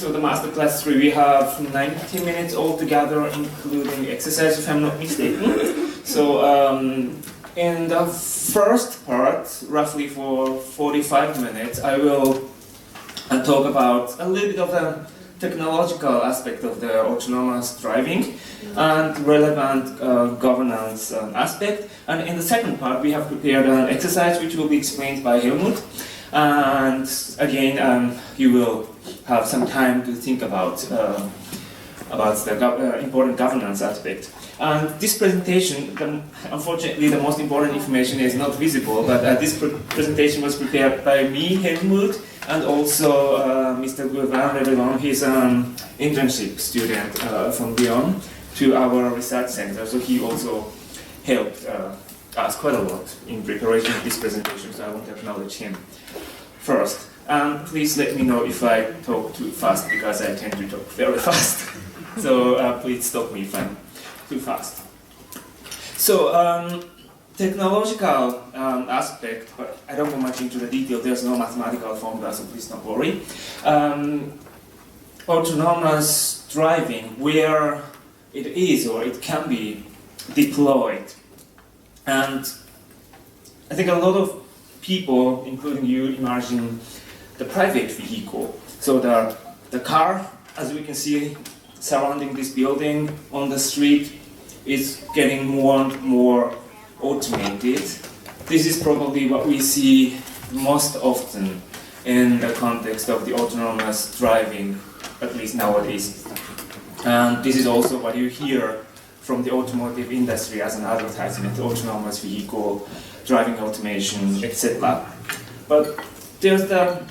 So the MasterClass 3, we have 90 minutes altogether, including exercise, if I'm not mistaken. So in the first part, roughly for 45 minutes, I will talk about a little bit of the technological aspect of the autonomous driving and relevant governance aspect. And in the second part, we have prepared an exercise which will be explained by Helmut. And again, you will have some time to think about the important governance aspect. And this presentation, unfortunately, the most important information is not visible, but this presentation was prepared by me, Helmut, and also Mr. Ginevra. He's an internship student from Lyon to our research center, so he also helped us quite a lot in preparation of this presentation, so I want to acknowledge him first. And please let me know if I talk too fast, because I tend to talk very fast. So please stop me if I'm too fast. So, technological aspect, but I don't go much into the detail, there's no mathematical formula, so please don't worry. Autonomous driving, where it is or it can be deployed. And I think a lot of people, including you, imagine the private vehicle. So the car, as we can see, surrounding this building on the street is getting more and more automated. This is probably what we see most often in the context of the autonomous driving, at least nowadays. And this is also what you hear from the automotive industry as an advertisement: autonomous vehicle, driving automation, etc. But there's a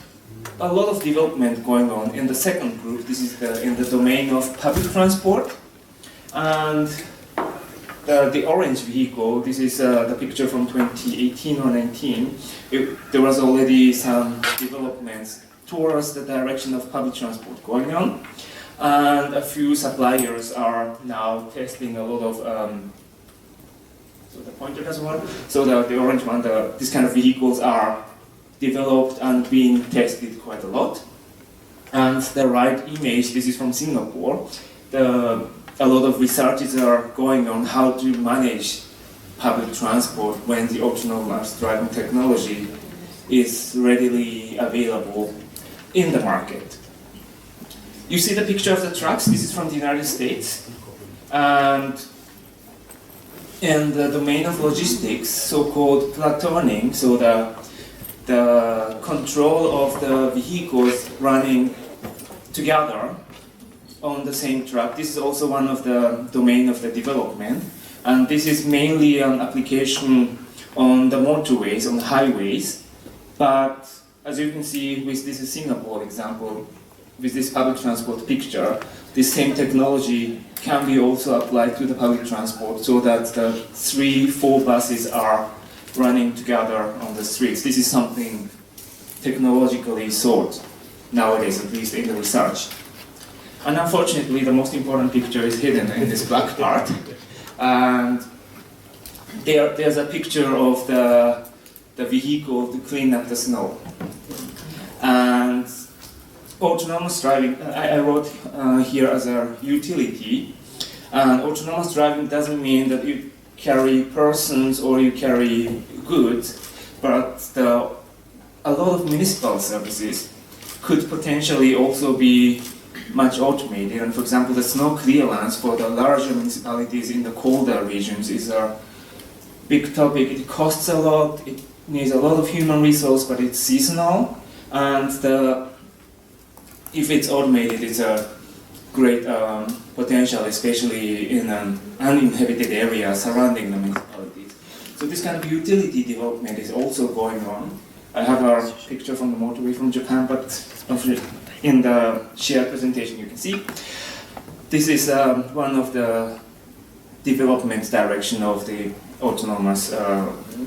lot of development going on in the second group. This is in the domain of public transport. And the orange vehicle, this is the picture from 2018 or 19. There was already some developments towards the direction of public transport going on. And a few suppliers are now testing a lot of, so the pointer doesn't work. So the orange one, these kind of vehicles are developed and being tested quite a lot. And the right image, this is from Singapore. A lot of researches are going on how to manage public transport when the autonomous driving technology is readily available in the market. You see the picture of the trucks. This is from the United States. And in the domain of logistics, so-called platooning, so the control of the vehicles running together on the same truck. This is also one of the domain of the development. And this is mainly an application on the motorways, on the highways. But as you can see with this Singapore example, with this public transport picture, this same technology can be also applied to the public transport, so that the 3-4 buses are running together on the streets. This is something technologically sought nowadays, at least in the research. And unfortunately, the most important picture is hidden in this black part. And there's a picture of the vehicle to clean up the snow. And autonomous driving, I wrote here as a utility. And autonomous driving doesn't mean that you carry persons or you carry goods, but a lot of municipal services could potentially also be much automated. And for example, the snow clearance for the larger municipalities in the colder regions is a big topic. It costs a lot, it needs a lot of human resource, but it's seasonal. And if it's automated, it's a great potential, especially in an uninhabited area surrounding the municipalities. So this kind of utility development is also going on. I have a picture from the motorway from Japan, but in the shared presentation you can see. This is one of the development direction of the autonomous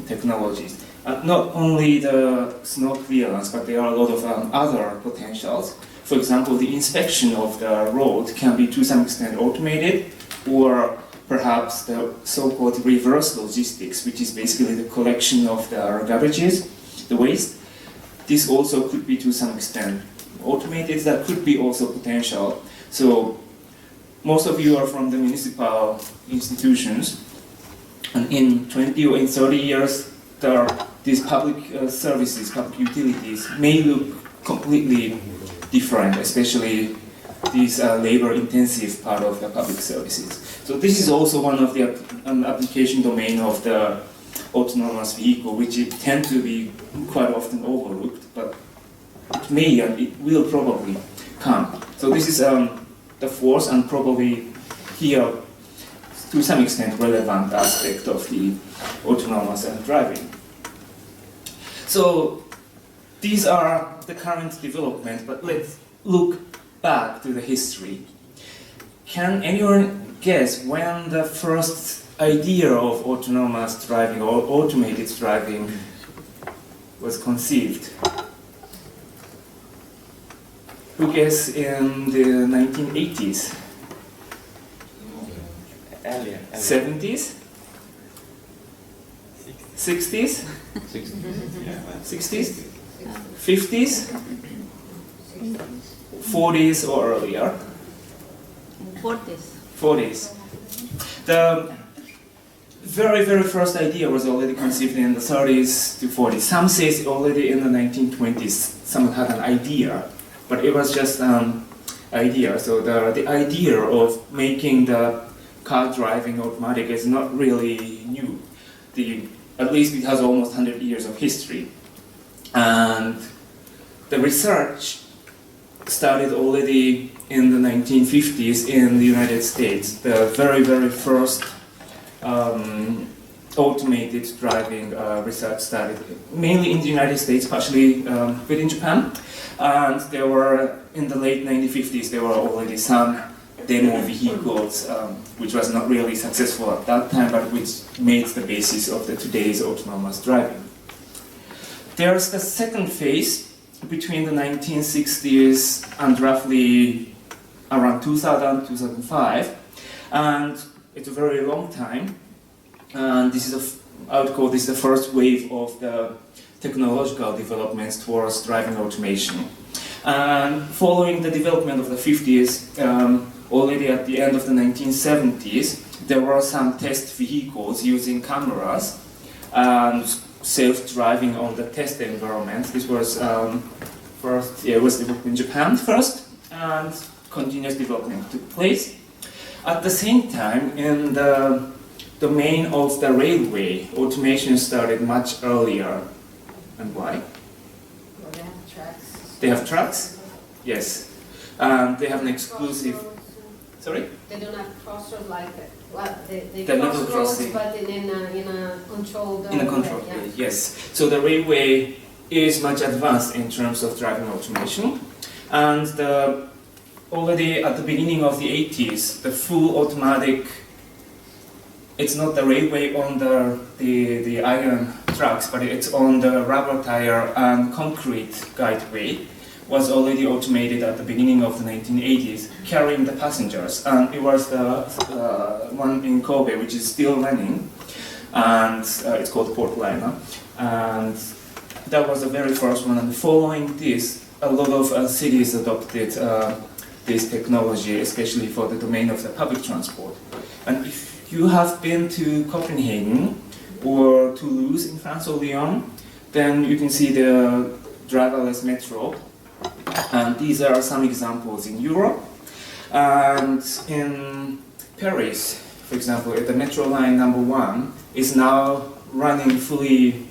technologies. Not only the snow clearance, but there are a lot of other potentials. For example, the inspection of the road can be to some extent automated, or perhaps the so-called reverse logistics, which is basically the collection of the garbages, the waste. This also could be to some extent automated, there could be also potential. So most of you are from the municipal institutions, and in 20 or in 30 years, these public services, public utilities may look completely different, especially this labor-intensive part of the public services. So this is also one of the application domain of the autonomous vehicle, which it tend to be quite often overlooked, but it may and it will probably come. So this is the fourth and probably here to some extent relevant aspect of the autonomous driving. So these are the current development, but let's look back to the history. Can anyone guess when the first idea of autonomous driving or automated driving was conceived? Who guess in the 1980s? Earlier. 70s? 60s? 60s? 50s? 40s or earlier? 40s. 40s. The very, very first idea was already conceived in the 30s to 40s. Some say it's already in the 1920s. Someone had an idea, but it was just an idea. So the idea of making the car driving automatic is not really new. At least it has almost 100 years of history. And the research started already in the 1950s in the United States. The very, very first automated driving research started mainly in the United States, partially within Japan. And there were, in the late 1950s, there were already some demo vehicles, which was not really successful at that time, but which made the basis of the today's autonomous driving. There's the second phase between the 1960s and roughly around 2000, 2005, and it's a very long time. And this is I would call this the first wave of the technological developments towards driving automation. And following the development of the 50s, already at the end of the 1970s, there were some test vehicles using cameras and self-driving on the test environment. This was it was developed in Japan first, and continuous development took place. At the same time, in the domain of the railway, automation started much earlier. And why? Well, they have tracks. They have trucks? Yes. They have an exclusive... Sorry? They don't have crossroads like that. Well, they The level cross roads, crossing. but in a controlled In a controlled way, way, yes. So the railway is much advanced in terms of driving automation. And already at the beginning of the 80s, the full automatic, it's not the railway on the iron tracks, but it's on the rubber tire and concrete guideway, was already automated at the beginning of the 1980s, carrying the passengers. And it was the one in Kobe, which is still running, and it's called Portliner. And that was the very first one. And following this, a lot of cities adopted this technology, especially for the domain of the public transport. And if you have been to Copenhagen or Toulouse in France or Lyon, then you can see the driverless metro. And these are some examples in Europe. And in Paris, for example, the metro line number 1 is now running fully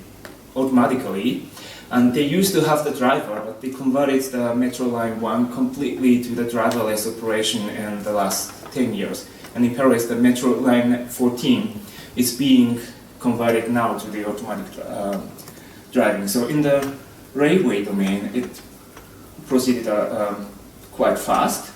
automatically. And they used to have the driver, but they converted the metro line 1 completely to the driverless operation in the last 10 years. And in Paris, the metro line 14 is being converted now to the automatic driving. So in the railway domain, it proceeded quite fast.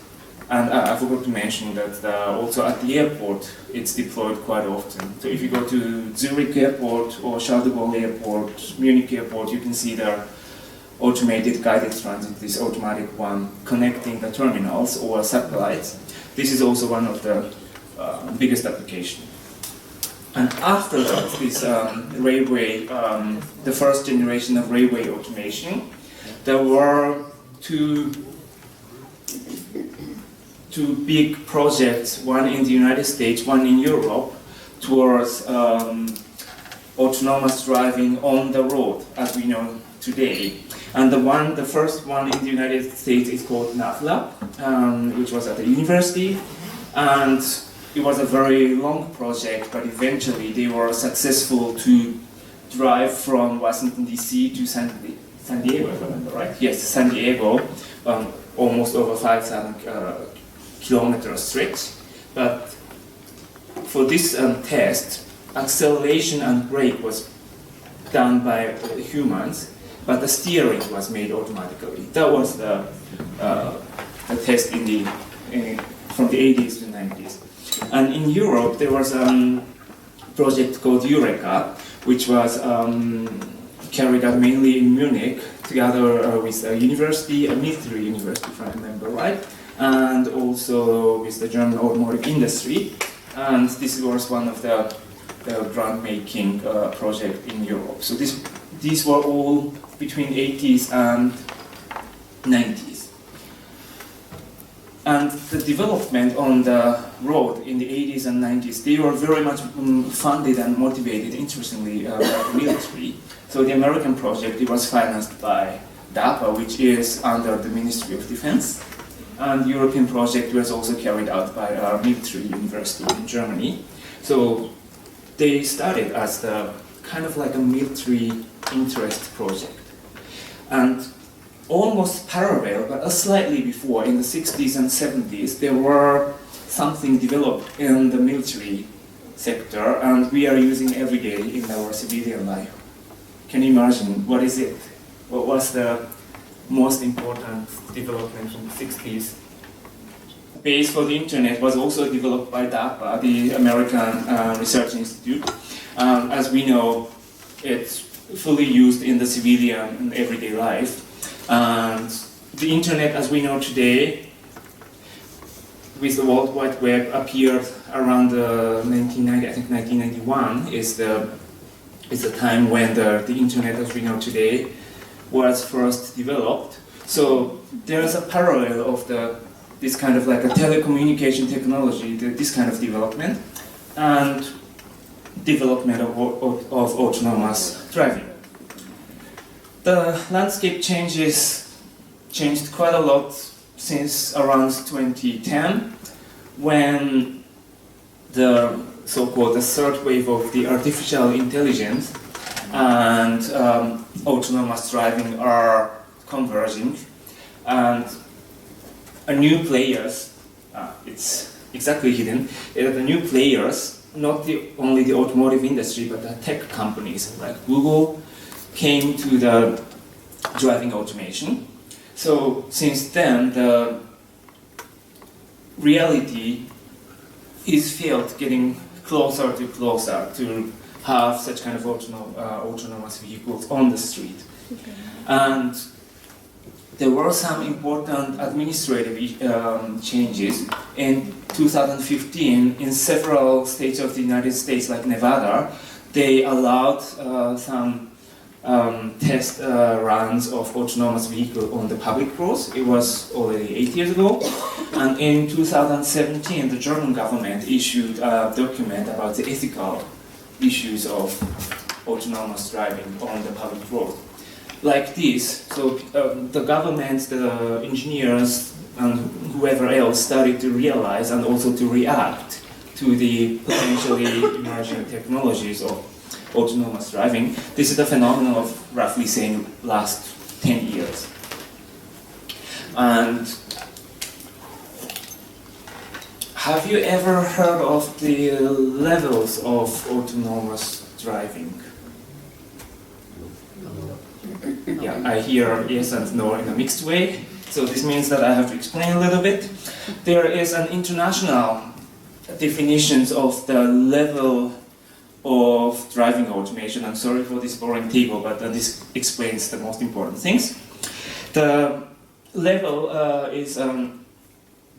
And I forgot to mention that also at the airport, it's deployed quite often. So if you go to Zurich Airport or Charles de Gaulle Airport, Munich Airport, you can see the automated guided transit, this automatic one, connecting the terminals or satellites. This is also one of the biggest applications. And after that, this railway, the first generation of railway automation, there were two big projects, one in the United States, one in Europe, towards autonomous driving on the road, as we know today. And the first one in the United States is called NAVLab, which was at the university, and it was a very long project, but eventually they were successful to drive from Washington DC to San Diego, if I remember right? Yes, San Diego, almost over 5,000 kilometer stretch. But for this test, acceleration and brake was done by humans, but the steering was made automatically. That was the test from the 80s to 90s. And in Europe, there was a project called Eureka, which was carried out mainly in Munich, together with a university, a military university, if I remember right, and also with the German automotive industry. And this was one of the groundmaking project in Europe. So these were all between 80s and 90s. And the development on the road in the 80s and 90s, they were very much funded and motivated, interestingly, by the military. So the American project, it was financed by DARPA, which is under the Ministry of Defense. And the European project was also carried out by a military university in Germany. So they started as kind of like a military interest project. And almost parallel, but slightly before, in the 60s and 70s, there were something developed in the military sector, and we are using every day in our civilian life. Can you imagine? What is it? What was the most important development from the 60s? The base for the internet was also developed by DARPA, the American Research Institute. As we know, it's fully used in the civilian and everyday life. And the internet, as we know today, with the World Wide Web, appeared around 1990. I think 1991 is the time when the internet, as we know today, was first developed. So there is a parallel of this kind of like a telecommunication technology, this kind of development, and development of autonomous driving. The landscape changed quite a lot since around 2010, when the so-called the third wave of the artificial intelligence and autonomous driving are converging, and new players, it's exactly hidden, the new players, not only the automotive industry, but the tech companies like Google, came to the driving automation. So since then, the reality is felt getting closer to have such kind of autonomous vehicles on the street. Okay. And there were some important administrative changes. In 2015, in several states of the United States, like Nevada, they allowed some test runs of autonomous vehicle on the public roads. It was already 8 years ago. And in 2017, the German government issued a document about the ethical issues of autonomous driving on the public road. Like this, so the government, the engineers, and whoever else started to realize and also to react to the potentially emerging technologies of autonomous driving. This is the phenomenon of, roughly saying, last 10 years. And have you ever heard of the levels of autonomous driving? Yeah, I hear yes and no in a mixed way. So this means that I have to explain a little bit. There is an international definitions of the level of driving automation. I'm sorry for this boring table, but this explains the most important things. The level is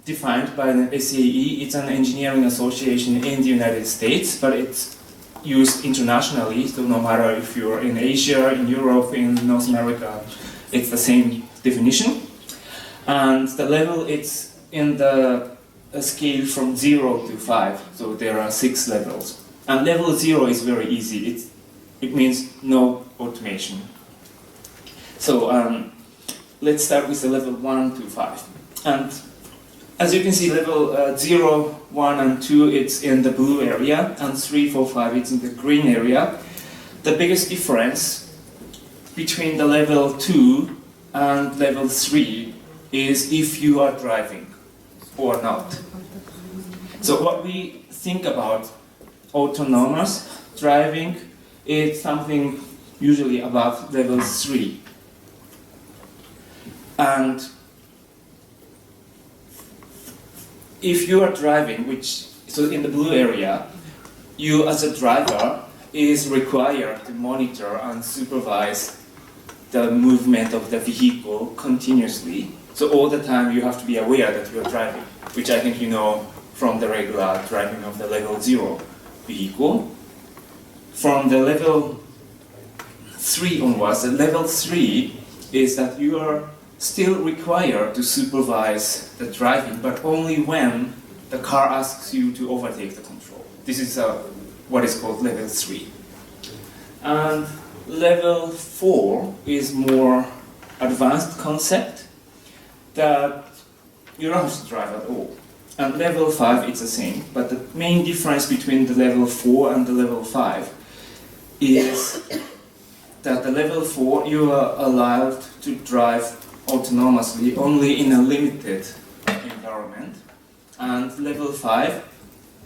defined by the SAE. It's an engineering association in the United States, but it's used internationally, so no matter if you're in Asia, in Europe, in North America, it's the same definition. And the level, it's in the a scale from 0 to 5, so there are 6 levels. And level 0 is very easy, it means no automation. So let's start with the level 1 to 5. And as you can see, level 0, 1 and 2, it's in the blue area, and 3, 4, 5, it's in the green area. The biggest difference between the level 2 and level 3 is if you are driving or not. So what we think about autonomous driving is something usually above level 3. And if you are driving, so in the blue area, you as a driver is required to monitor and supervise the movement of the vehicle continuously. So all the time you have to be aware that you are driving, which I think you know from the regular driving of the level 0 vehicle. From the level 3 onwards, the level 3 is that you are still required to supervise the driving, but only when the car asks you to overtake the control. This is what is called level 3. And level 4 is more advanced concept that you don't have to drive at all. And level 5 it's the same, but the main difference between the level 4 and the level 5 is that the level 4 you are allowed to drive autonomously only in a limited environment, and level 5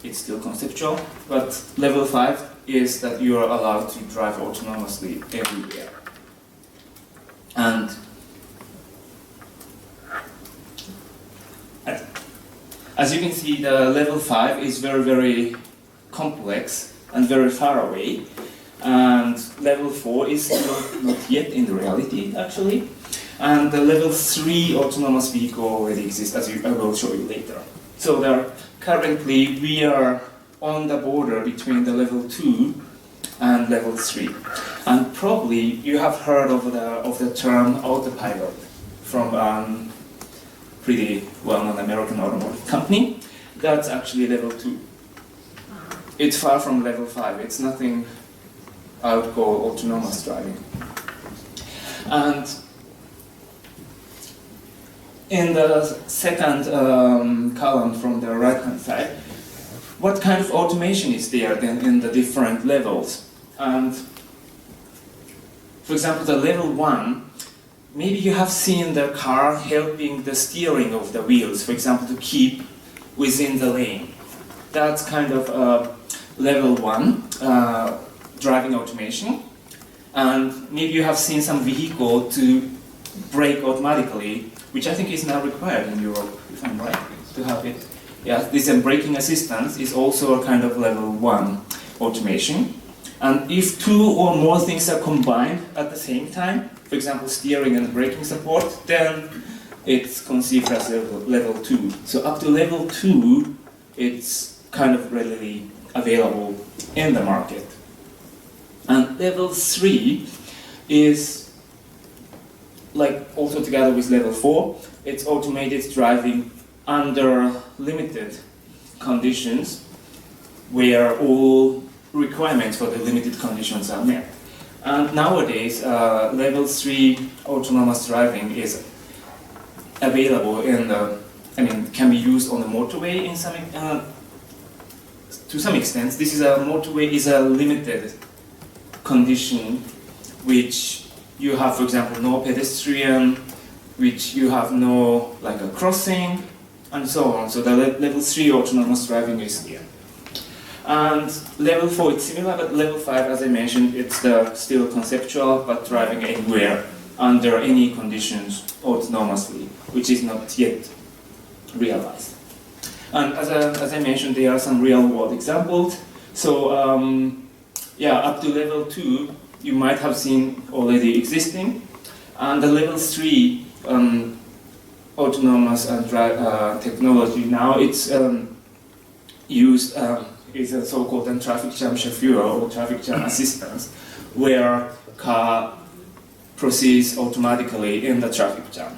it's still conceptual, but level 5 is that you are allowed to drive autonomously everywhere. And as you can see, the level 5 is very, very complex and very far away, and level 4 is not yet in the reality actually. And the level 3 autonomous vehicle already exists, as I will show you later. So currently we are on the border between the level 2 and level 3. And probably you have heard of the term autopilot from pretty well-known American automotive company. That's actually level 2. It's far from level 5. It's nothing I would call autonomous driving. And in the second column from the right-hand side, what kind of automation is there then in the different levels? And for example, the level 1, maybe you have seen the car helping the steering of the wheels, for example, to keep within the lane. That's kind of level 1 driving automation. And maybe you have seen some vehicle to brake automatically, which I think is now required in Europe, if I'm right, to have it. Yeah, this braking assistance is also a kind of level 1 automation. And if 2 or more things are combined at the same time, for example, steering and braking support, then it's conceived as level 2. So up to level 2, it's kind of readily available in the market. And level 3 is, like also together with level 4, it's automated driving under limited conditions where all requirements for the limited conditions are met. And nowadays, level 3 autonomous driving is available can be used on the motorway in to some extent. This is motorway is a limited condition which you have, for example, no pedestrian, which you have no like a crossing, and so on. So the level 3 autonomous driving is here. And level 4 it's similar, but level 5, as I mentioned, it's still conceptual, but driving anywhere, under any conditions, autonomously, which is not yet realized. And as I mentioned, there are some real-world examples. So up to level 2, you might have seen already existing. And the level 3 autonomous technology now, it's used is a so-called traffic jam chauffeur or traffic jam assistance, where car proceeds automatically in the traffic jam.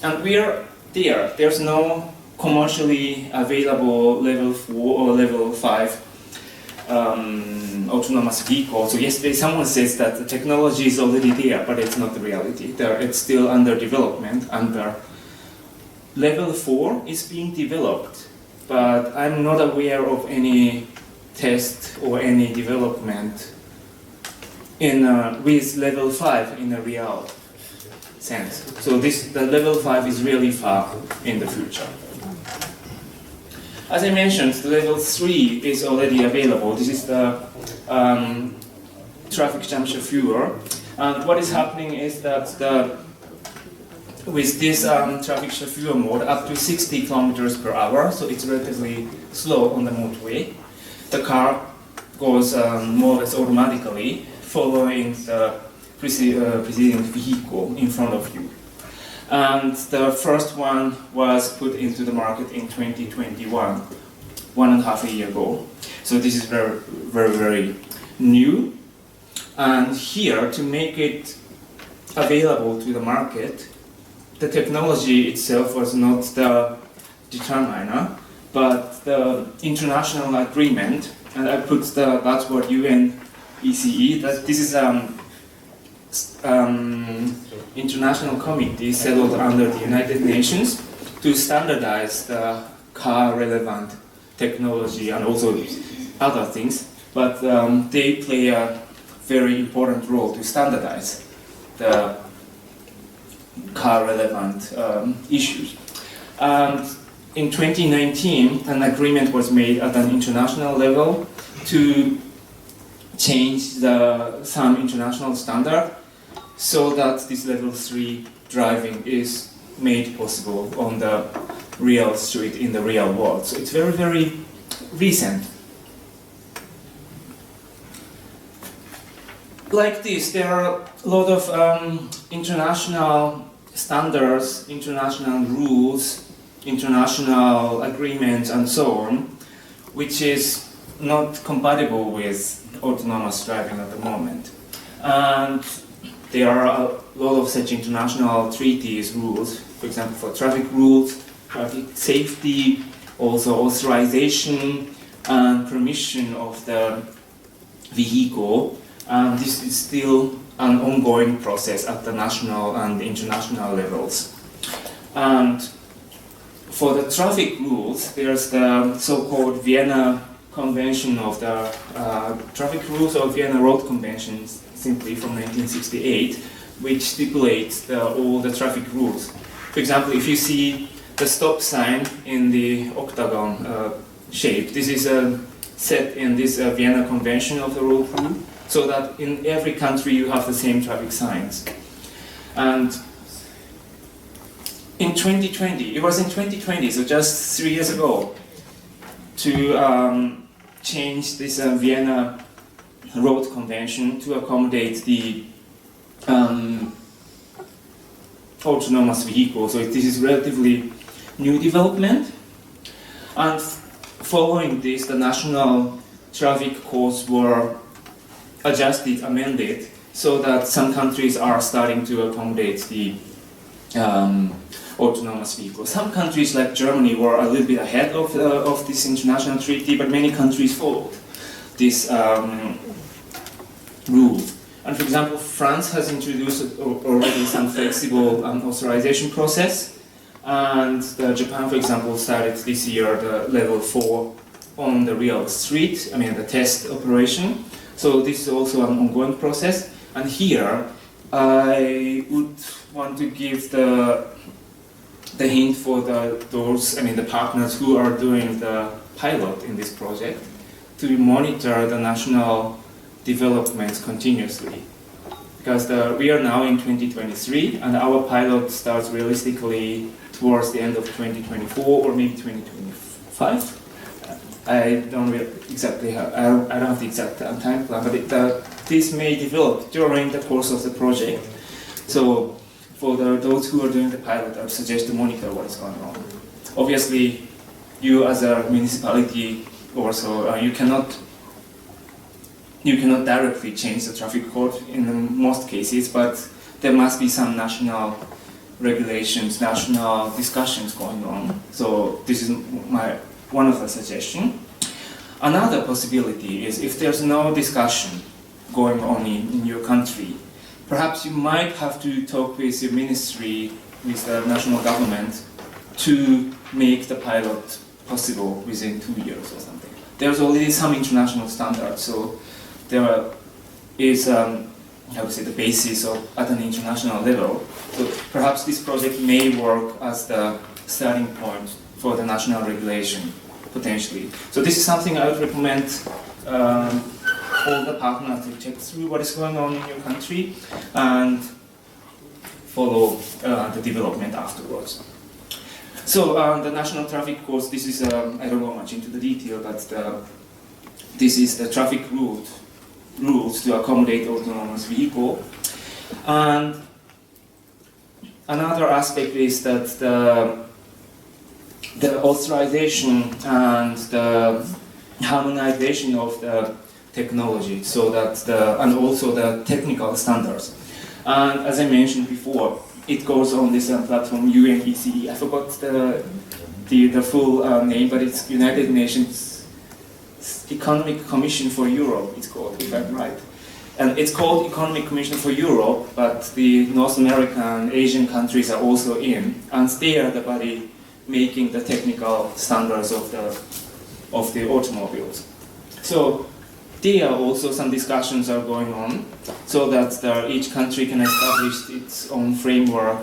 And we are there. There's no commercially available level 4 or level 5 autonomous vehicle. So yesterday someone says that the technology is already there, but it's not the reality. It's still under development. Level 4 is being developed, but I'm not aware of any test or any development with level 5 in a real sense. So the level 5 is really far in the future. As I mentioned, the level 3 is already available. This is the traffic jam chauffeur. And what is happening is that with this traffic chauffeur mode, up to 60 kilometers per hour, so it's relatively slow on the motorway, the car goes more or less automatically following the preceding vehicle in front of you. And the first one was put into the market in 2021, 1.5 years ago. So this is very, very, very new. And here, to make it available to the market, the technology itself was not the determiner, but the international agreement, and I put the buzzword UNECE, that this is international committee settled under the United Nations to standardize the car-relevant technology and also other things, but they play a very important role to standardize the car-relevant issues. And in 2019, an agreement was made at an international level to change some international standard so that this level 3 driving is made possible on the real street in the real world. So it's very, very recent. Like this, there are a lot of international standards, international rules, international agreements and so on, which is not compatible with autonomous driving at the moment. And there are a lot of such international treaties, rules, for example for traffic rules, traffic safety, also authorization and permission of the vehicle. And this is still an ongoing process at the national and international levels. And for the traffic rules, there's the so-called Vienna Convention of the Traffic Rules, or Vienna Road Convention, simply from 1968, which stipulates all the traffic rules. For example, if you see the stop sign in the octagon shape, this is set in this Vienna Convention of the road rule, so that in every country you have the same traffic signs. And in 2020, it was in 2020, so just 3 years ago, to change this Vienna Road Convention to accommodate the autonomous vehicle. So this is relatively new development. And following this, the national traffic codes were adjusted, amended, so that some countries are starting to accommodate the autonomous vehicles. Some countries like Germany were a little bit ahead of this international treaty, but many countries followed this rule. And for example, France has introduced already some flexible authorization process, and Japan, for example, started this year the level 4 on the real street, the test operation. So this is also an ongoing process. And here, I would want to give the hint for the partners who are doing the pilot in this project to monitor the national developments continuously. Because we are now in 2023, and our pilot starts realistically towards the end of 2024 or maybe 2025. I don't exactly have, I don't have the exact time plan, but this may develop during the course of the project. So for those who are doing the pilot, I would suggest to monitor what is going on. Obviously, you as a municipality also, you cannot directly change the traffic code in most cases, but there must be some national regulations, national discussions going on. So this is one of the suggestions. Another possibility is if there's no discussion going on in your country, perhaps you might have to talk with your ministry, with the national government, to make the pilot possible within 2 years or something. There's already some international standards, so there is, I would say, the basis at an international level. So perhaps this project may work as the starting point for the national regulation, potentially. So this is something I would recommend all the partners to check through what is going on in your country and follow the development afterwards. So the national traffic course, this is, I don't go much into the detail, but this is the traffic rules to accommodate autonomous vehicle. And another aspect is that the authorization and the harmonization of the technology, so that and also the technical standards. And as I mentioned before, it goes on this platform UNECE. I forgot the full name, but it's United Nations Economic Commission for Europe, it's called, if I'm right. And it's called Economic Commission for Europe, but the North American, Asian countries are also in, and they are the body making the technical standards of the automobiles. So there are also some discussions are going on, so that each country can establish its own framework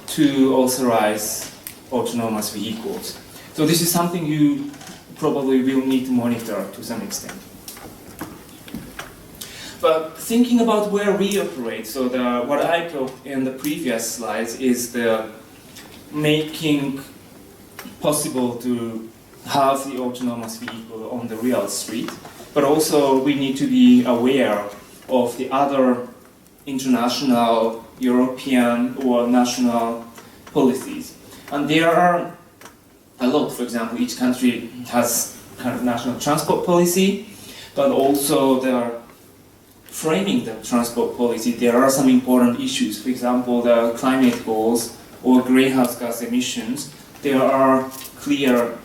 to authorize autonomous vehicles. So this is something you probably will need to monitor to some extent. But thinking about where we operate, so what I talked in the previous slides is the making possible to have the autonomous vehicle on the real street, but also we need to be aware of the other international, European or national policies. And there are a lot. For example, each country has kind of national transport policy, but also they are framing the transport policy. There are some important issues. For example, the climate goals or greenhouse gas emissions. There are clear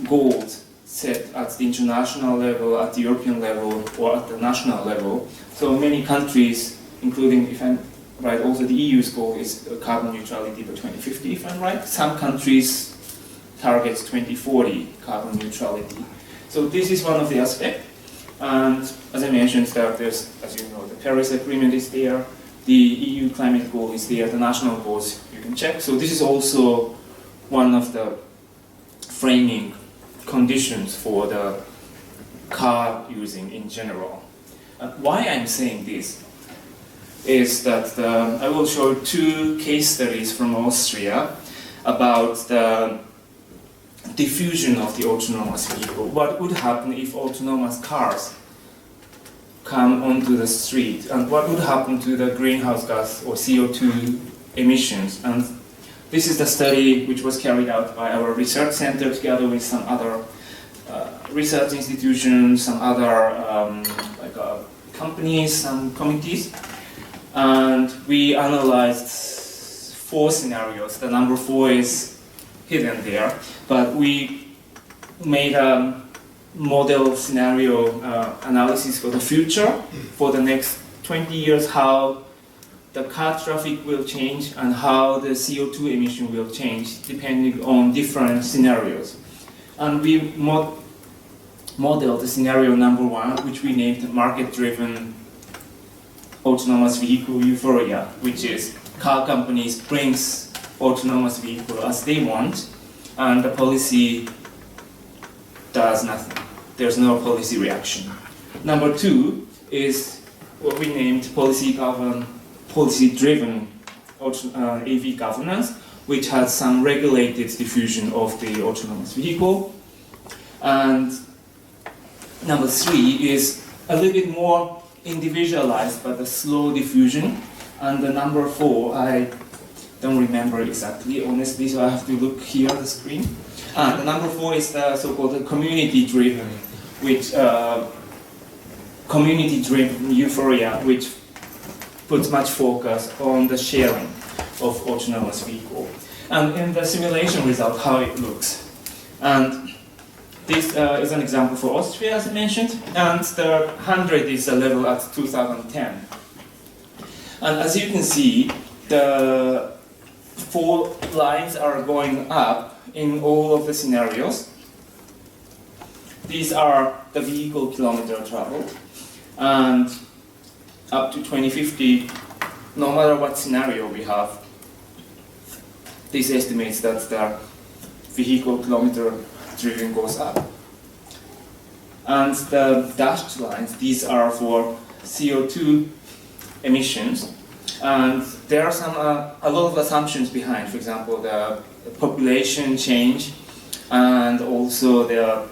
goals set at the international level, at the European level, or at the national level. So many countries, including, if I'm right, also the EU's goal is carbon neutrality by 2050, if I'm right. Some countries targets 2040 carbon neutrality. So this is one of the aspects. And as I mentioned, there's, as you know, the Paris Agreement is there, the EU climate goal is there, the national goals you can check. So this is also one of the framing conditions for the car using in general. Why I'm saying this is that I will show two case studies from Austria about the diffusion of the autonomous vehicle. What would happen if autonomous cars come onto the street, and what would happen to the greenhouse gas or CO2 emissions? And this is the study which was carried out by our research center together with some other research institutions, some other companies, some committees. And we analyzed 4 scenarios. The number 4 is hidden there, but we made a model scenario analysis for the future, for the next 20 years, how the car traffic will change and how the CO2 emission will change depending on different scenarios. And we modeled the scenario number 1, which we named market-driven autonomous vehicle euphoria, which is car companies brings autonomous vehicle as they want, and the policy does nothing. There's no policy reaction. Number 2 is what we named policy-driven AV governance, which has some regulated diffusion of the autonomous vehicle. And number 3 is a little bit more individualized, but a slow diffusion. And the number 4, I don't remember exactly, honestly, so I have to look here at the screen. The number 4 is the so-called community-driven, which community-driven euphoria, which puts much focus on the sharing. of autonomous vehicle. And in the simulation result, how it looks. And this is an example for Austria, as I mentioned, and the 100 is the level at 2010. And as you can see, the 4 lines are going up in all of the scenarios. These are the vehicle kilometer traveled, and up to 2050, no matter what scenario we have, this estimates that the vehicle kilometer driven goes up. And the dashed lines, these are for CO2 emissions, and there are a lot of assumptions behind. For example, the population change, and also the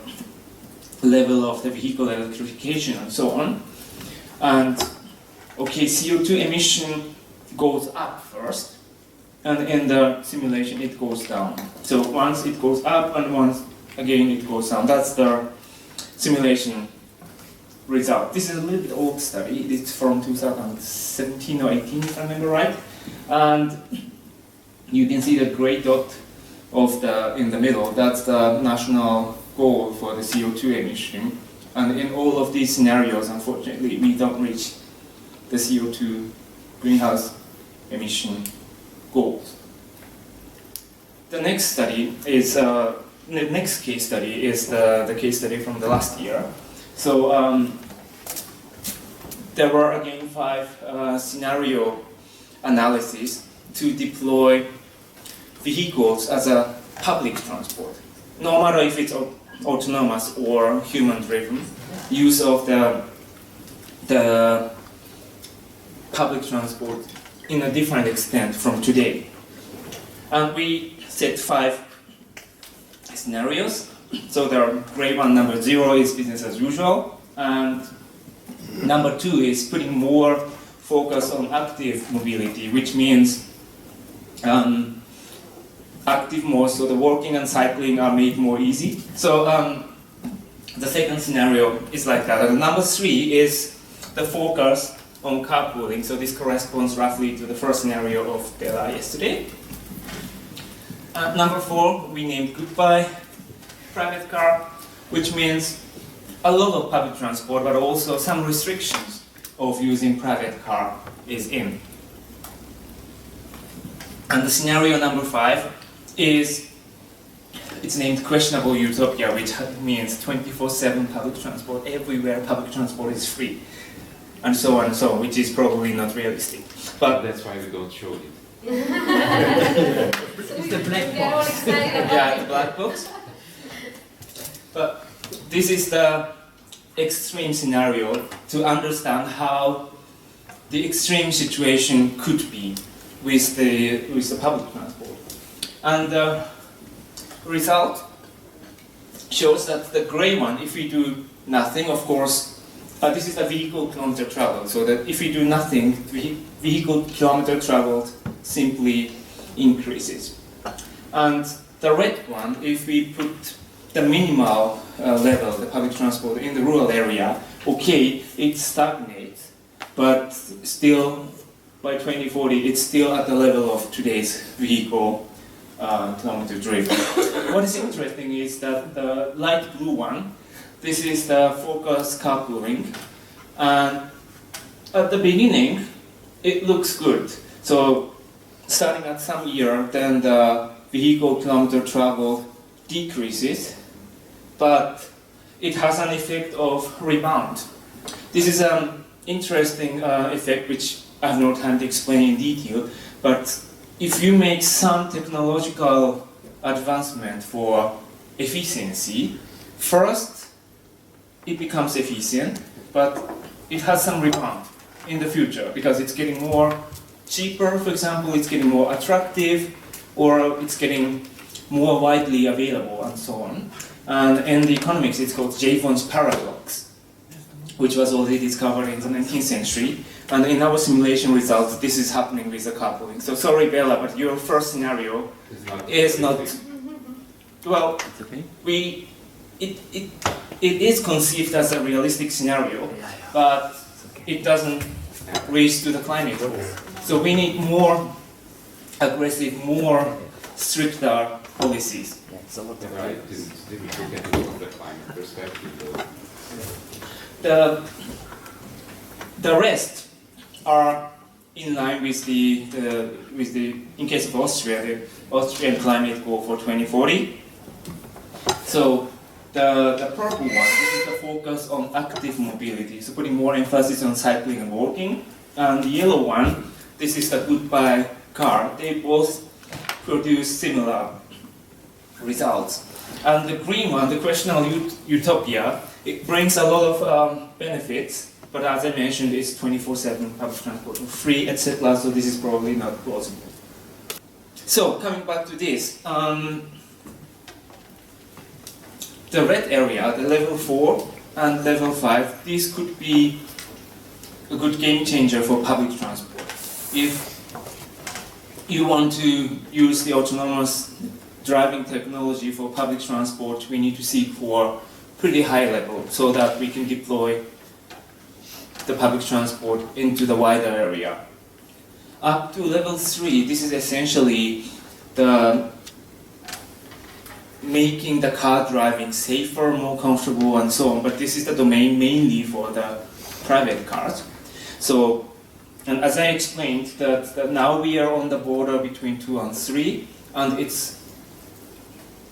level of the vehicle electrification, and so on. And okay, CO2 emission goes up first, and in the simulation it goes down. So once it goes up, and once again it goes down. That's the simulation result. This is a little bit old study. It's from 2017 or 18, if I remember right. And you can see the gray dot of in the middle. That's the national goal for the CO2 emission. And in all of these scenarios, unfortunately, we don't reach the CO2 greenhouse emission goals. The next study is the next case study is the case study from the last year. So there were again 5 scenario analyses to deploy vehicles as a public transport. No matter if it's autonomous or human-driven, use of the public transport in a different extent from today. And we set 5 scenarios. So the gray one, number 0, is business as usual, and number 2 is putting more focus on active mobility, which means active more, so the walking and cycling are made more easy. So the second scenario is like that. And number 3 is the focus on carpooling. So this corresponds roughly to the first scenario of Bella yesterday. Number 4, we named goodbye private car, which means a lot of public transport, but also some restrictions of using private car is in. And the scenario number 5 it's named questionable utopia, which means 24/7 public transport, everywhere public transport is free, and so on and so on, which is probably not realistic. But that's why we don't show it. It's the black box. Yeah, the black box. But this is the extreme scenario to understand how the extreme situation could be with the public transport. And the result shows that the gray one, if we do nothing, of course, this is the vehicle kilometer traveled, so that if we do nothing, vehicle kilometer traveled simply increases. And the red one, if we put the minimal level, the public transport in the rural area, okay, it stagnates, but still by 2040 it's still at the level of today's vehicle kilometer driven. What is interesting is that the light blue one, this is the focus carpooling, and at the beginning it looks good. So starting at some year, then the vehicle kilometer traveled decreases, but it has an effect of rebound. This is an interesting effect which I have no time to explain in detail, but if you make some technological advancement for efficiency, first it becomes efficient, but it has some rebound in the future because it's getting more cheaper, for example, it's getting more attractive, or it's getting more widely available, and so on. And in the economics, it's called Jevons paradox, which was already discovered in the 19th century. And in our simulation results, this is happening with the carpooling. So sorry, Bella, but your first scenario is not. Well, It's okay. It is conceived as a realistic scenario, but it doesn't reach to the climate goals. So we need more aggressive, more stricter policies. I didn't look at it from the climate perspective. The rest are in line with the in case of Austria, the Austrian climate goal for 2040. So the purple one, this is the focus on active mobility, so putting more emphasis on cycling and walking. And the yellow one, this is the goodbye car. They both produce similar results. And the green one, the questionable utopia, it brings a lot of benefits, but as I mentioned, it's 24/7 public transport, free, etc. So this is probably not plausible. So coming back to this, the red area, the level 4 and level 5, this could be a good game changer for public transport. If you want to use the autonomous driving technology for public transport, we need to seek for pretty high level so that we can deploy the public transport into the wider area. Up to level 3, this is essentially the making the car driving safer, more comfortable, and so on. But this is the domain mainly for the private cars. So, and as I explained, that now we are on the border between 2 and 3, and it's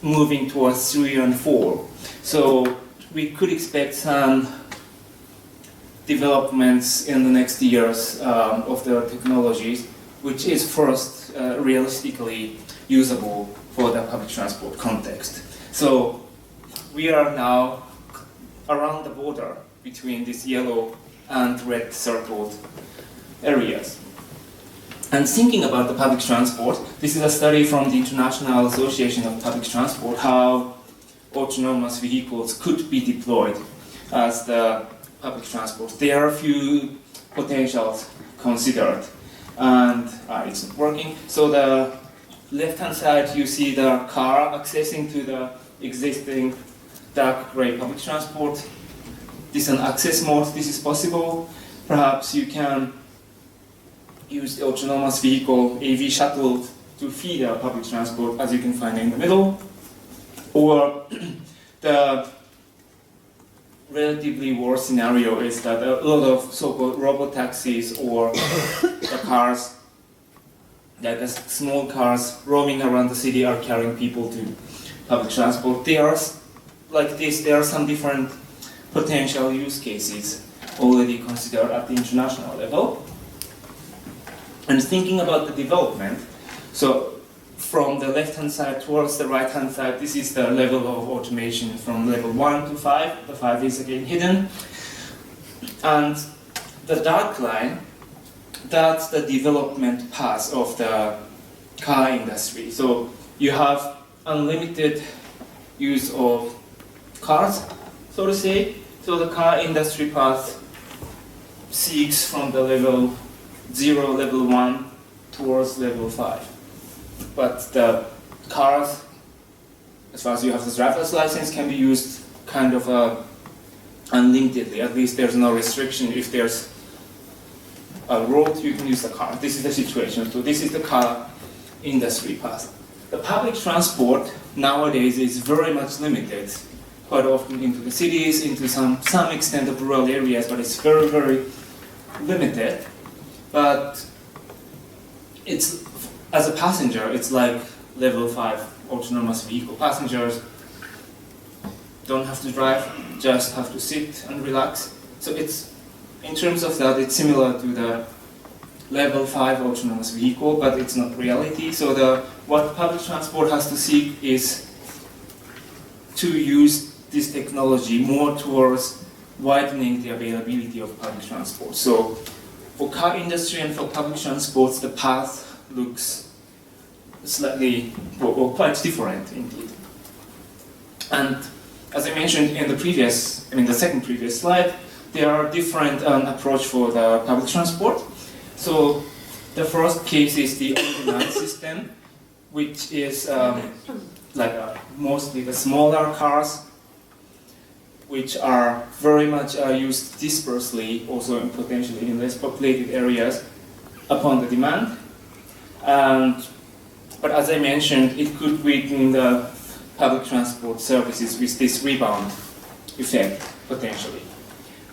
moving towards 3 and 4. So we could expect some developments in the next years of the technologies, which is first realistically usable for the public transport context. So we are now around the border between this yellow and red circled areas. And thinking about the public transport, this is a study from the International Association of Public Transport, how autonomous vehicles could be deployed as the public transport. There are a few potentials considered, and it's not working. So the left-hand side, you see the car accessing to the existing dark gray public transport. This is an access mode. This is possible. Perhaps you can use the autonomous vehicle, AV shuttle, to feed the public transport, as you can find in the middle. Or the relatively worse scenario is that a lot of so-called robo-taxis or the cars, like the small cars roaming around the city, are carrying people to public transport. There are, like this, there are some different potential use cases already considered at the international level. And thinking about the development, so from the left-hand side towards the right-hand side, this is the level of automation from level 1 to 5. The 5 is again hidden. And the dark line, that's the development path of the car industry. So you have unlimited use of cars, so to say. So the car industry path seeks from the level 0, level 1 towards level 5. But the cars, as far as you have the driver's license, can be used kind of unlimitedly. At least there's no restriction. If there's a road, you can use the car. This is the situation. So this is the car industry path. The public transport nowadays is very much limited, quite often into the cities, into some extent of rural areas, but it's very, very limited. But it's, as a passenger, it's like level 5 autonomous vehicle. Passengers don't have to drive, just have to sit and relax. So it's, in terms of that, it's similar to the level 5 autonomous vehicle, but it's not reality. So what public transport has to seek is to use this technology more towards widening the availability of public transport. So for car industry and for public transport, the path looks slightly, or quite different indeed. And as I mentioned in the second previous slide, there are different approach for the public transport. So the first case is the on-demand system, which is mostly the smaller cars, which are very much used dispersely, also potentially in less populated areas, upon the demand. And But as I mentioned, it could weaken the public transport services with this rebound effect, potentially.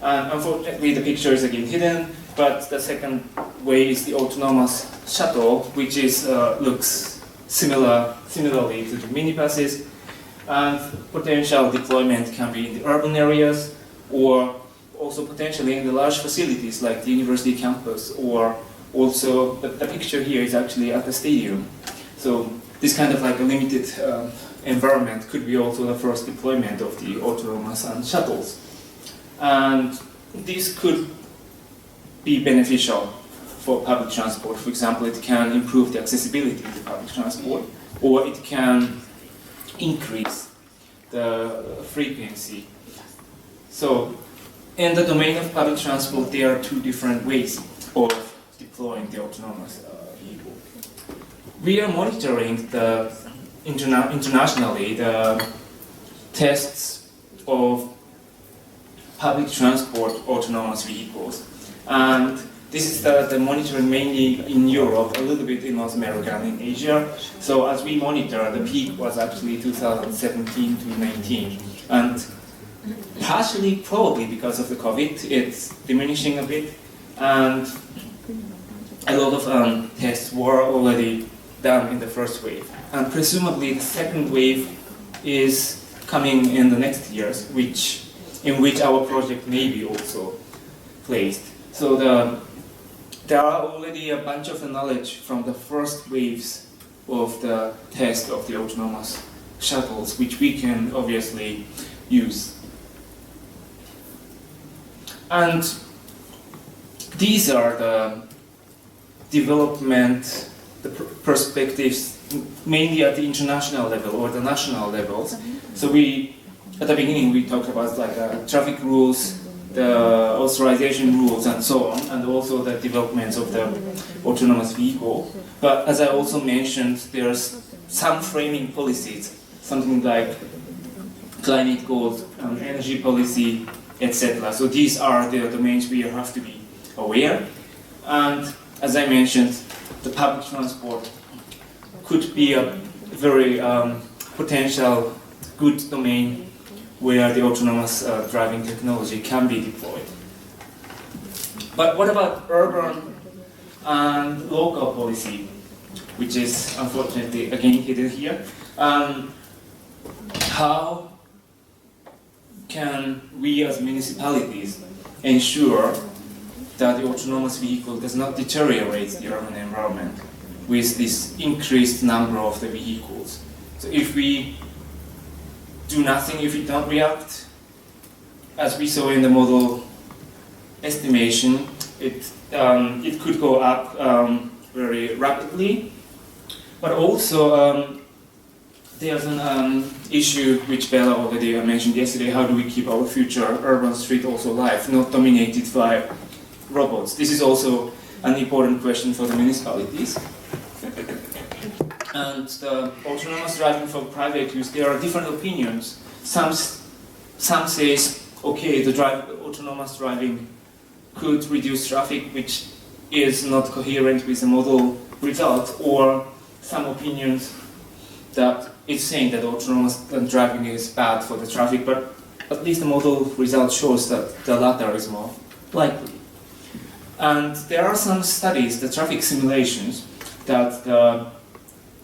And unfortunately, the picture is again hidden, but the second way is the autonomous shuttle, which looks similarly to the minibuses. And potential deployment can be in the urban areas, or also potentially in the large facilities like the university campus, or also the picture here is actually at the stadium. So this kind of like a limited environment could be also the first deployment of the autonomous shuttles. And this could be beneficial for public transport. For example, it can improve the accessibility to public transport, or it can increase the frequency. So in the domain of public transport, there are two different ways of deploying the autonomous vehicle. We are monitoring internationally the tests of public transport autonomous vehicles, and this is the monitoring mainly in Europe, a little bit in North America and in Asia. So as we monitor, the peak was actually 2017 to 19, and partially probably because of the COVID, it's diminishing a bit, and a lot of tests were already done in the first wave, and presumably the second wave is coming in the next years, in which our project may be also placed. So there are already a bunch of the knowledge from the first waves of the test of the autonomous shuttles, which we can obviously use. And these are the development, the perspectives, mainly at the international level or the national levels. So at the beginning, we talked about like traffic rules, the authorization rules, and so on, and also the developments of the autonomous vehicle. But as I also mentioned, there's some framing policies, something like climate goals, energy policy, etc. So these are the domains we have to be aware. And as I mentioned, the public transport could be a very potential good domain where the autonomous driving technology can be deployed. But what about urban and local policy, which is unfortunately again hidden here? How can we as municipalities ensure that the autonomous vehicle does not deteriorate the urban environment with this increased number of the vehicles? So if we do nothing, if we don't react, as we saw in the model estimation, it could go up very rapidly. But also there's an issue which Bella already mentioned yesterday: how do we keep our future urban street also alive, not dominated by robots? This is also an important question for the municipalities. And the autonomous driving for private use, there are different opinions. Some say, okay, the autonomous driving could reduce traffic, which is not coherent with the model result, or some opinions that it's saying that autonomous driving is bad for the traffic, but at least the model result shows that the latter is more likely. And there are some studies, the traffic simulations, that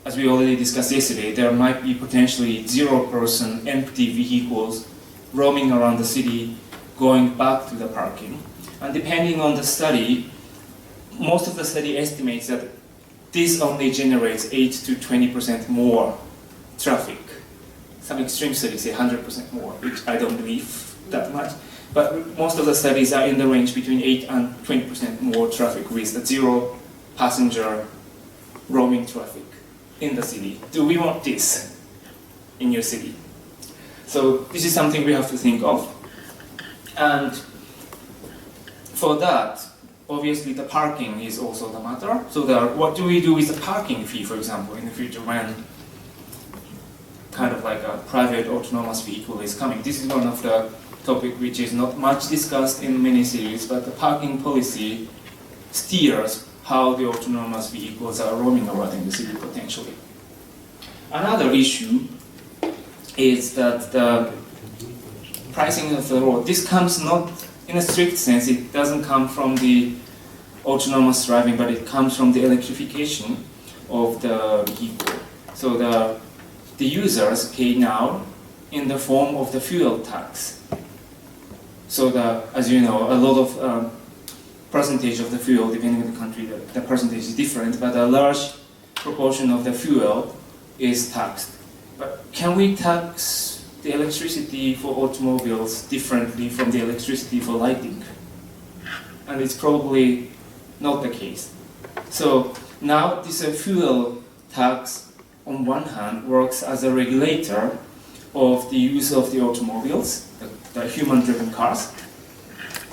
as we already discussed yesterday, there might be potentially 0% empty vehicles roaming around the city, going back to the parking. And depending on the study, most of the study estimates that this only generates 8 to 20% more traffic. Some extreme studies say 100% more, which I don't believe that much. But most of the studies are in the range between 8 and 20% more traffic with the zero passenger roaming traffic in the city. Do we want this in your city? So this is something we have to think of. And for that, obviously the parking is also the matter. So what do we do with the parking fee, for example, in the future when kind of like a private autonomous vehicle is coming? This is one of the topics which is not much discussed in many cities, but the parking policy steers how the autonomous vehicles are roaming around in the city potentially. Another issue is that the pricing of the road, this comes not in a strict sense, it doesn't come from the autonomous driving, but it comes from the electrification of the vehicle. So the users pay now in the form of the fuel tax. So as you know, a lot of percentage of the fuel, depending on the country, the percentage is different, but a large proportion of the fuel is taxed. But can we tax the electricity for automobiles differently from the electricity for lighting? And it's probably not the case. So now this fuel tax on one hand works as a regulator of the use of the automobiles, the human-driven cars,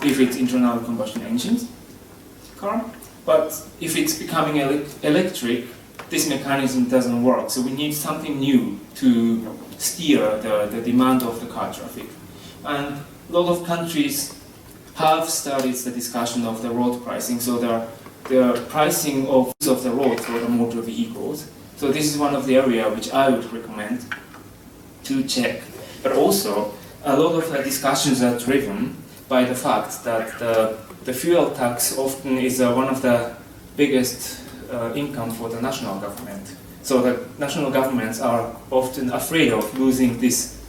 if it's internal combustion engines car. But if it's becoming electric, this mechanism doesn't work. So we need something new to steer the demand of the car traffic. And a lot of countries have started the discussion of the road pricing, so the pricing of the road for the motor vehicles. So this is one of the areas which I would recommend to check. But also, a lot of the discussions are driven by the fact that the fuel tax often is one of the biggest income for the national government. So the national governments are often afraid of losing this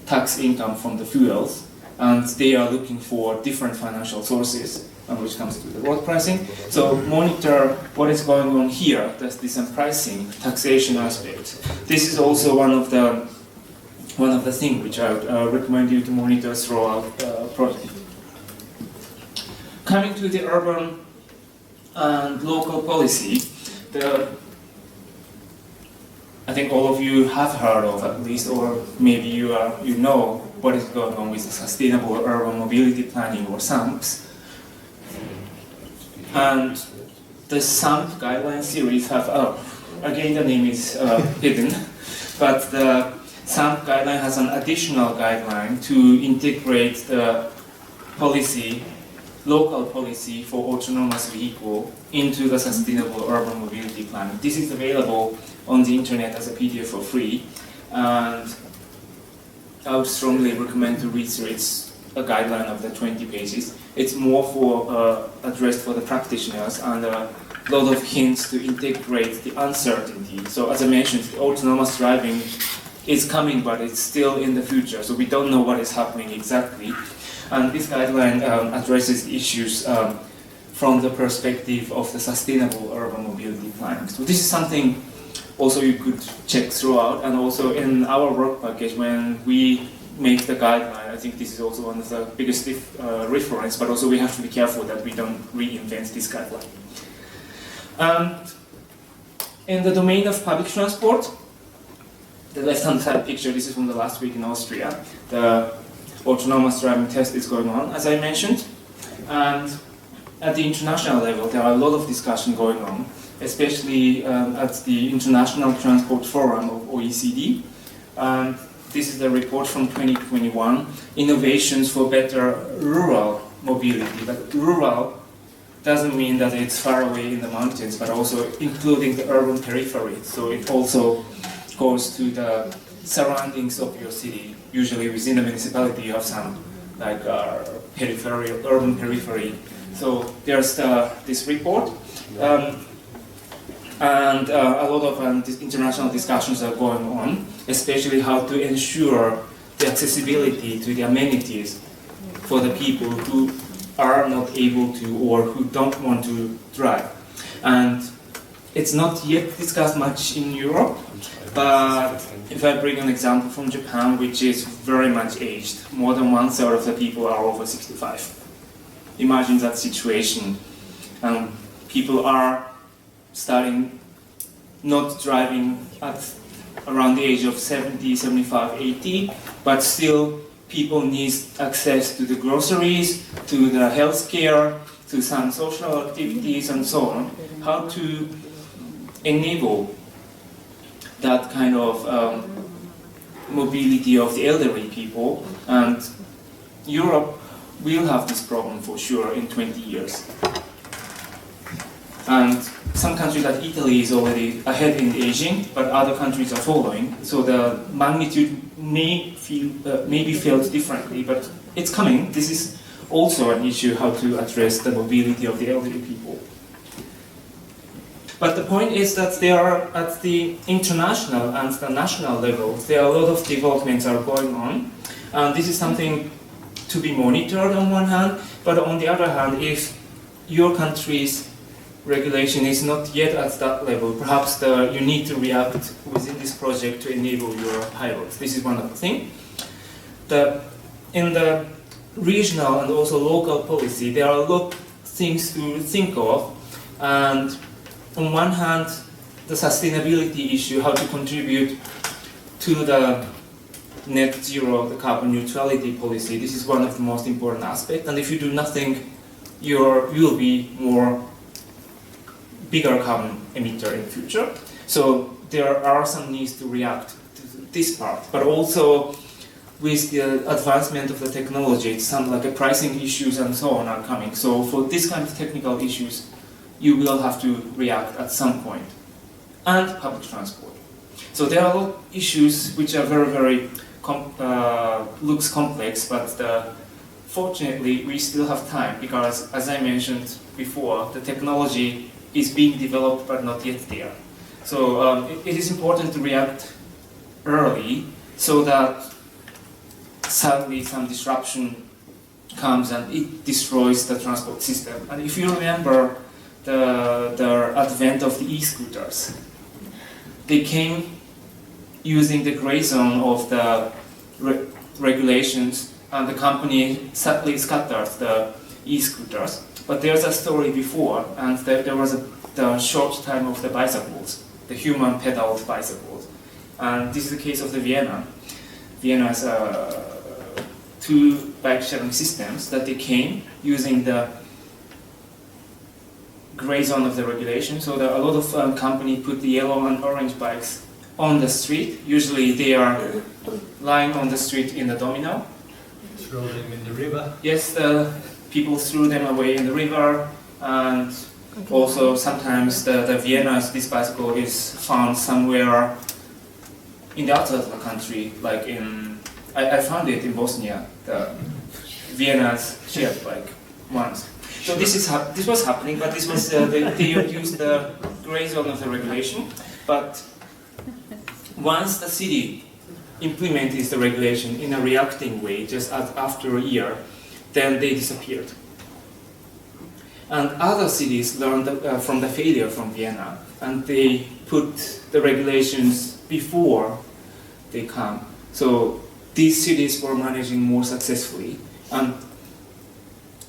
tax income from the fuels, and they are looking for different financial sources when it comes to the road pricing. So monitor what is going on here. There's this pricing, taxation aspect. This is also one of the things which I would recommend you to monitor throughout the project. Coming to the urban and local policy, I think all of you have heard of at least, or maybe you know what is going on with the Sustainable Urban Mobility Planning, or SAMPs. And the SAMP guideline series have, again the name is hidden, but the SAMP guideline has an additional guideline to integrate the policy, local policy for autonomous vehicle into the Sustainable Urban Mobility Planning. This is available on the internet as a PDF for free, and I would strongly recommend to read through it. It's a guideline of the 20 pages. It's more for addressed for the practitioners, and a lot of hints to integrate the uncertainty. So as I mentioned, the autonomous driving is coming, but it's still in the future, so we don't know what is happening exactly. And this guideline addresses issues from the perspective of the Sustainable Urban Mobility Planning. So this is something also you could check throughout, and also in our work package when we make the guideline, I think this is also one of the biggest reference, but also we have to be careful that we don't reinvent this guideline. And in the domain of public transport, the left-hand side picture, this is from the last week in Austria. The autonomous driving test is going on, as I mentioned. And at the international level, there are a lot of discussion going on, especially at the International Transport Forum of OECD. And this is the report from 2021, Innovations for Better Rural Mobility. But rural doesn't mean that it's far away in the mountains, but also including the urban periphery. So it also goes to the surroundings of your city. Usually within the municipality you have some like periphery, urban periphery. So there's this report. And a lot of international discussions are going on, especially how to ensure the accessibility to the amenities for the people who are not able to or who don't want to drive. And it's not yet discussed much in Europe, but if I bring an example from Japan, which is very much aged, more than 1/3 of the people are over 65. Imagine that situation. People are starting not driving at around the age of 70, 75, 80, but still people need access to the groceries, to the healthcare, to some social activities and so on. How to enable that kind of mobility of the elderly people, and Europe will have this problem for sure in 20 years. And some countries like Italy is already ahead in aging, but other countries are following. So the magnitude may be felt differently, but it's coming. This is also an issue how to address the mobility of the elderly people. But the point is that there are, at the international and the national level, there are a lot of developments are going on. And this is something to be monitored on one hand, but on the other hand, if your country's regulation is not yet at that level, perhaps you need to react within this project to enable your pilots. This is one of the things. In the regional and also local policy, there are a lot of things to think of. And on one hand, the sustainability issue, how to contribute to the net zero, the carbon neutrality policy, this is one of the most important aspects. And if you do nothing, you will be more bigger carbon emitter in the future. So there are some needs to react to this part, but also with the advancement of the technology, some like pricing issues and so on are coming. So for this kind of technical issues, you will have to react at some point. And public transport. So there are a lot of issues which are very looks complex, but fortunately we still have time, because as I mentioned before, the technology is being developed but not yet there. So it is important to react early so that suddenly some disruption comes and it destroys the transport system. And if you remember the advent of the e-scooters, they came using the gray zone of the regulations, and the company sadly scattered the e-scooters. But there's a story before, and there was the short time of the bicycles, the human-pedaled bicycles. And this is the case of the Vienna. Vienna has two bike-sharing systems that they came using the gray zone of the regulation. So there are a lot of companies put the yellow and orange bikes on the street. Usually they are lying on the street in the domino. Throw them in the river. Yes, people threw them away in the river, and also sometimes the Vienna's this bicycle is found somewhere in the outside of the country, like I found it in Bosnia, the Vienna's shared bike once. So this was happening, but this was they used the gray zone of the regulation. But once the city implemented the regulation in a reacting way, just after a year, then they disappeared. And other cities learned from the failure from Vienna, and they put the regulations before they come. So these cities were managing more successfully, and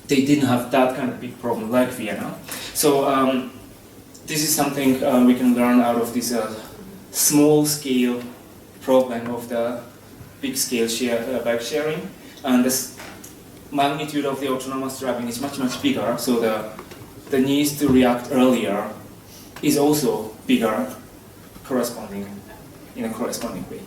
they didn't have that kind of big problem like Vienna. So this is something we can learn out of this small-scale problem of the big-scale bike sharing. And the magnitude of the autonomous driving is much, much bigger, so the needs to react earlier is also bigger in a corresponding way.